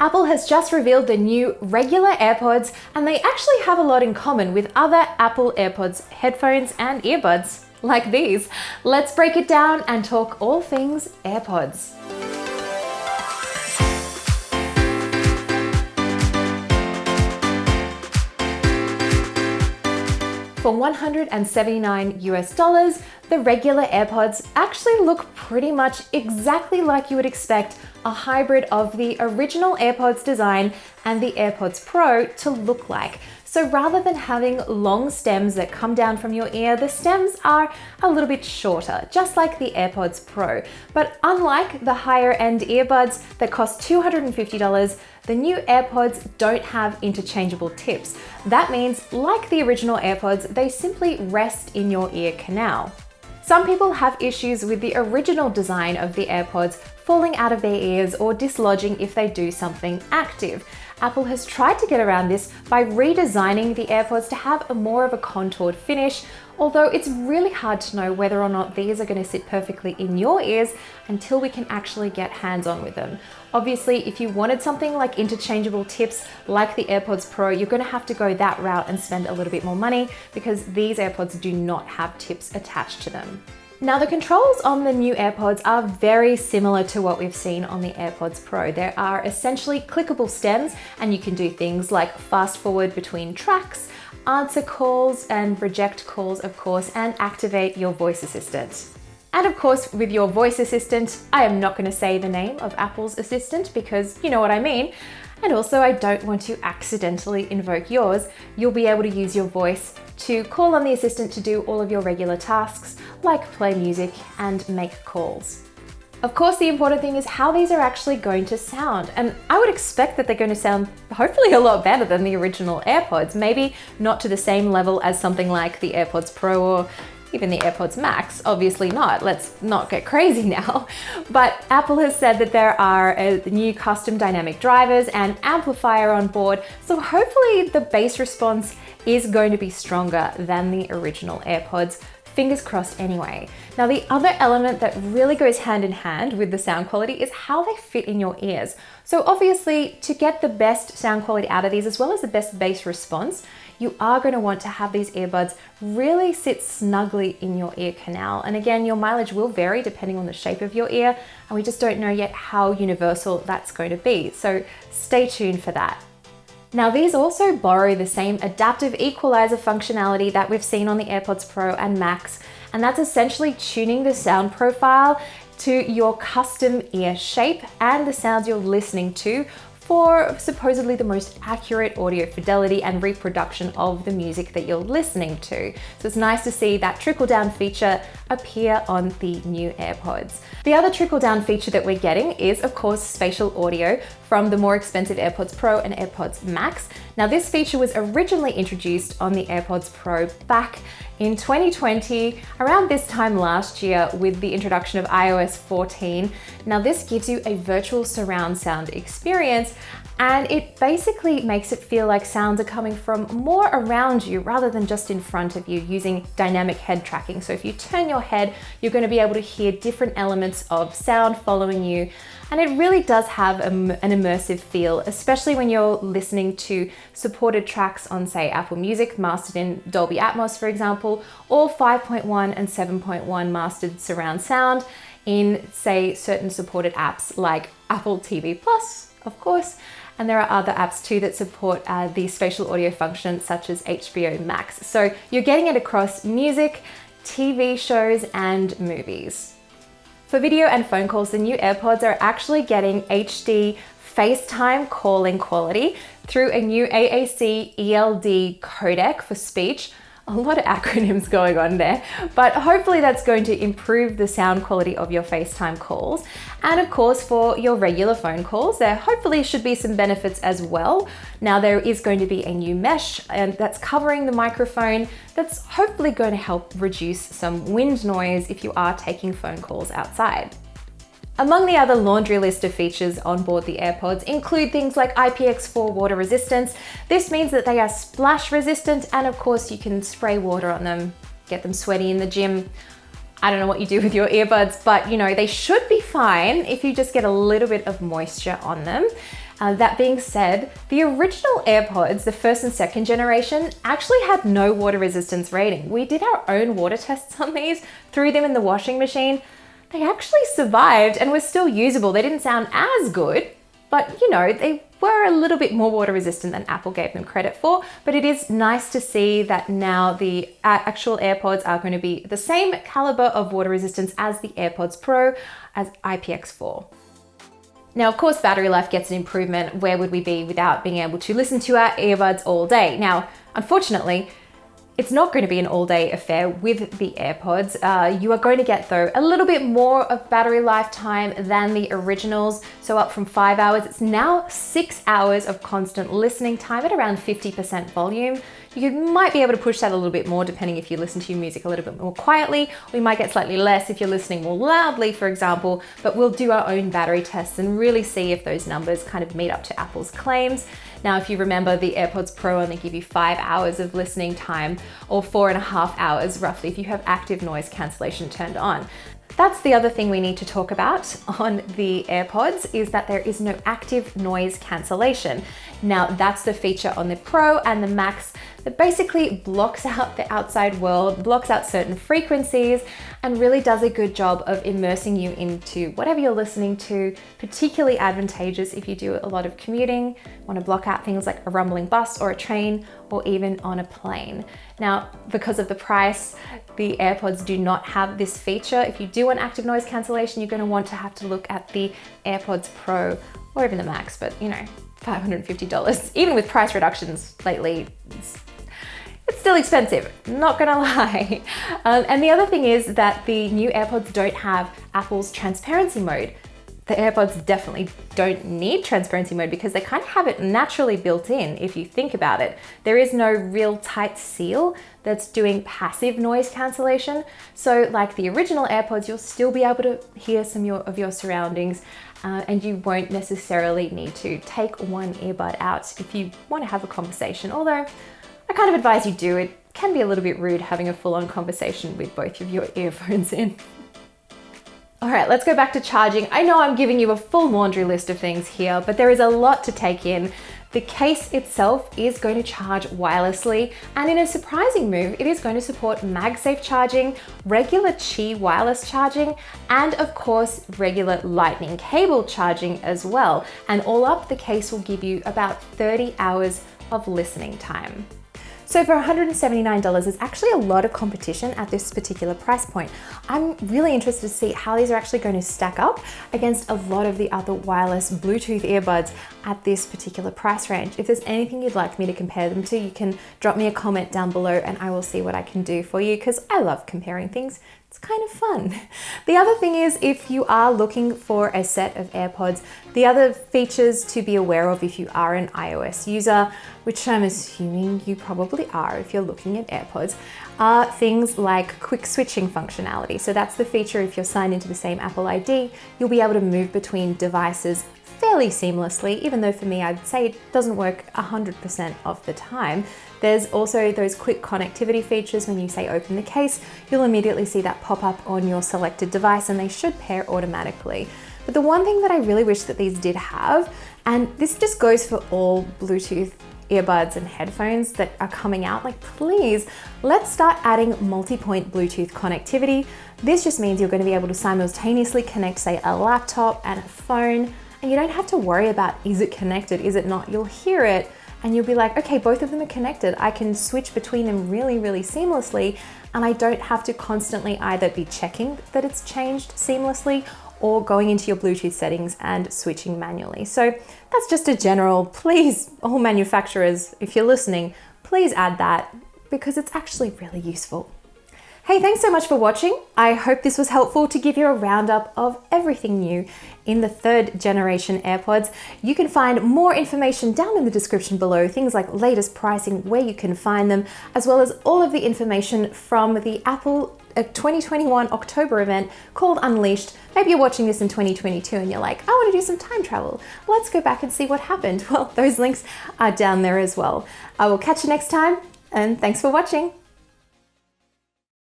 Apple has just revealed the new regular AirPods, and they actually have a lot in common with other Apple AirPods headphones and earbuds, like these. Let's break it down and talk all things AirPods. For $179 the regular AirPods actually look pretty much exactly like you would expect a hybrid of the original AirPods design and the AirPods Pro to look like. So rather than having long stems that come down from your ear, the stems are a little bit shorter, just like the AirPods Pro. But unlike the higher end earbuds that cost $250, the new AirPods don't have interchangeable tips. That means, like the original AirPods, they simply rest in your ear canal. Some people have issues with the original design of the AirPods falling out of their ears or dislodging if they do something active. Apple has tried to get around this by redesigning the AirPods to have more of a contoured finish, although it's really hard to know whether or not these are going to sit perfectly in your ears until we can actually get hands-on with them. Obviously, if you wanted something like interchangeable tips like the AirPods Pro, you're going to have to go that route and spend a little bit more money because these AirPods do not have tips attached to them. Now, the controls on the new AirPods are very similar to what we've seen on the AirPods Pro. There are essentially clickable stems, and you can do things like fast forward between tracks, answer calls and reject calls, of course, and activate your voice assistant. And of course, with your voice assistant, I am not going to say the name of Apple's assistant because you know what I mean. And also, I don't want to accidentally invoke yours. You'll be able to use your voice to call on the assistant to do all of your regular tasks, like play music and make calls. Of course, the important thing is how these are actually going to sound. And I would expect that they're going to sound hopefully a lot better than the original AirPods. Maybe not to the same level as something like the AirPods Pro or even the AirPods Max, obviously not. Let's not get crazy now. But Apple has said that there are new custom dynamic drivers and amplifier on board, so hopefully the bass response is going to be stronger than the original AirPods. Fingers crossed anyway. Now, the other element that really goes hand in hand with the sound quality is how they fit in your ears. So obviously, to get the best sound quality out of these, as well as the best bass response, you are going to want to have these earbuds really sit snugly in your ear canal. And again, your mileage will vary depending on the shape of your ear, and we just don't know yet how universal that's going to be. So stay tuned for that. Now, these also borrow the same adaptive equalizer functionality that we've seen on the AirPods Pro and Max, and that's essentially tuning the sound profile to your custom ear shape and the sounds you're listening to for supposedly the most accurate audio fidelity and reproduction of the music that you're listening to. So it's nice to see that trickle-down feature appear on the new AirPods. The other trickle-down feature that we're getting is, of course, spatial audio from the more expensive AirPods Pro and AirPods Max. Now, this feature was originally introduced on the AirPods Pro back in 2020, around this time last year with the introduction of iOS 14. Now, this gives you a virtual surround sound experience, and it basically makes it feel like sounds are coming from more around you rather than just in front of you using dynamic head tracking. So if you turn your head, you're going to be able to hear different elements of sound following you. And it really does have an immersive feel, especially when you're listening to supported tracks on, say, Apple Music, mastered in Dolby Atmos, for example, or 5.1 and 7.1 mastered surround sound in, say, certain supported apps like Apple TV Plus, of course. And there are other apps too that support the spatial audio function, such as HBO Max. So you're getting it across music, TV shows, and movies. For video and phone calls, the new AirPods are actually getting HD FaceTime calling quality through a new AAC ELD codec for speech. A lot of acronyms going on there, but hopefully that's going to improve the sound quality of your FaceTime calls. And of course, for your regular phone calls, there hopefully should be some benefits as well. Now, there is going to be a new mesh and that's covering the microphone that's hopefully going to help reduce some wind noise if you are taking phone calls outside. Among the other laundry list of features on board the AirPods include things like IPX4 water resistance. This means that they are splash resistant, and of course you can spray water on them, get them sweaty in the gym. I don't know what you do with your earbuds, but you know, they should be fine if you just get a little bit of moisture on them. That being said, the original AirPods, the first and second generation, actually had no water resistance rating. We did our own water tests on these, threw them in the washing machine. They actually survived and were still usable. They didn't sound as good, but you know, they were a little bit more water resistant than Apple gave them credit for. But it is nice to see that now the actual AirPods are going to be the same caliber of water resistance as the AirPods Pro, as IPX4. Now, of course, battery life gets an improvement. Where would we be without being able to listen to our earbuds all day? Now, unfortunately, it's not going to be an all-day affair with the AirPods. You are going to get, though, a little bit more of battery lifetime than the originals. So up from 5 hours, it's now 6 hours of constant listening time at around 50% volume. You might be able to push that a little bit more depending if you listen to your music a little bit more quietly. We might get slightly less if you're listening more loudly, for example, but we'll do our own battery tests and really see if those numbers kind of meet up to Apple's claims. Now, if you remember, the AirPods Pro only give you 5 hours of listening time, or 4.5 hours roughly if you have active noise cancellation turned on. That's the other thing we need to talk about on the AirPods, is that there is no active noise cancellation. Now, that's the feature on the Pro and the Max that basically blocks out the outside world, blocks out certain frequencies, and really does a good job of immersing you into whatever you're listening to, particularly advantageous if you do a lot of commuting, want to block out things like a rumbling bus or a train, or even on a plane. Now, because of the price, the AirPods do not have this feature. If you do want active noise cancellation, you're going to have to look at the AirPods Pro or even the Max, but you know, $550. Even with price reductions lately, it's still expensive, not gonna lie. And the other thing is that the new AirPods don't have Apple's transparency mode. The AirPods definitely don't need transparency mode because they kind of have it naturally built in if you think about it. There is no real tight seal that's doing passive noise cancellation. So like the original AirPods, you'll still be able to hear some of your surroundings, and you won't necessarily need to take one earbud out if you want to have a conversation. Although I kind of advise you do. It can be a little bit rude having a full-on conversation with both of your earphones in. All right, let's go back to charging. I know I'm giving you a full laundry list of things here, but there is a lot to take in. The case itself is going to charge wirelessly, and in a surprising move, it is going to support MagSafe charging, regular Qi wireless charging, and of course, regular lightning cable charging as well. And all up, the case will give you about 30 hours of listening time. So for $179, there's actually a lot of competition at this particular price point. I'm really interested to see how these are actually going to stack up against a lot of the other wireless Bluetooth earbuds at this particular price range. If there's anything you'd like me to compare them to, you can drop me a comment down below and I will see what I can do for you, because I love comparing things. It's kind of fun. The other thing is, if you are looking for a set of AirPods, the other features to be aware of if you are an iOS user, which I'm assuming you probably are if you're looking at AirPods, are things like quick switching functionality. So that's the feature if you're signed into the same Apple ID, you'll be able to move between devices fairly seamlessly, even though for me, I'd say it doesn't work 100% of the time. There's also those quick connectivity features. When you say open the case, you'll immediately see that pop up on your selected device, and they should pair automatically. But the one thing that I really wish that these did have, and this just goes for all Bluetooth earbuds and headphones that are coming out, like please, let's start adding multi-point Bluetooth connectivity. This just means you're going to be able to simultaneously connect, say, a laptop and a phone, and you don't have to worry about, is it connected, is it not? You'll hear it and you'll be like, okay, both of them are connected. I can switch between them really, really seamlessly, and I don't have to constantly either be checking that it's changed seamlessly or going into your Bluetooth settings and switching manually. So that's just a general, please, all manufacturers, if you're listening, please add that, because it's actually really useful. Hey, thanks so much for watching. I hope this was helpful to give you a roundup of everything new in the 3rd generation AirPods. You can find more information down in the description below, things like latest pricing, where you can find them, as well as all of the information from the Apple 2021 October event called Unleashed. Maybe you're watching this in 2022 and you're like, I want to do some time travel. Let's go back and see what happened. Well, those links are down there as well. I will catch you next time, and thanks for watching.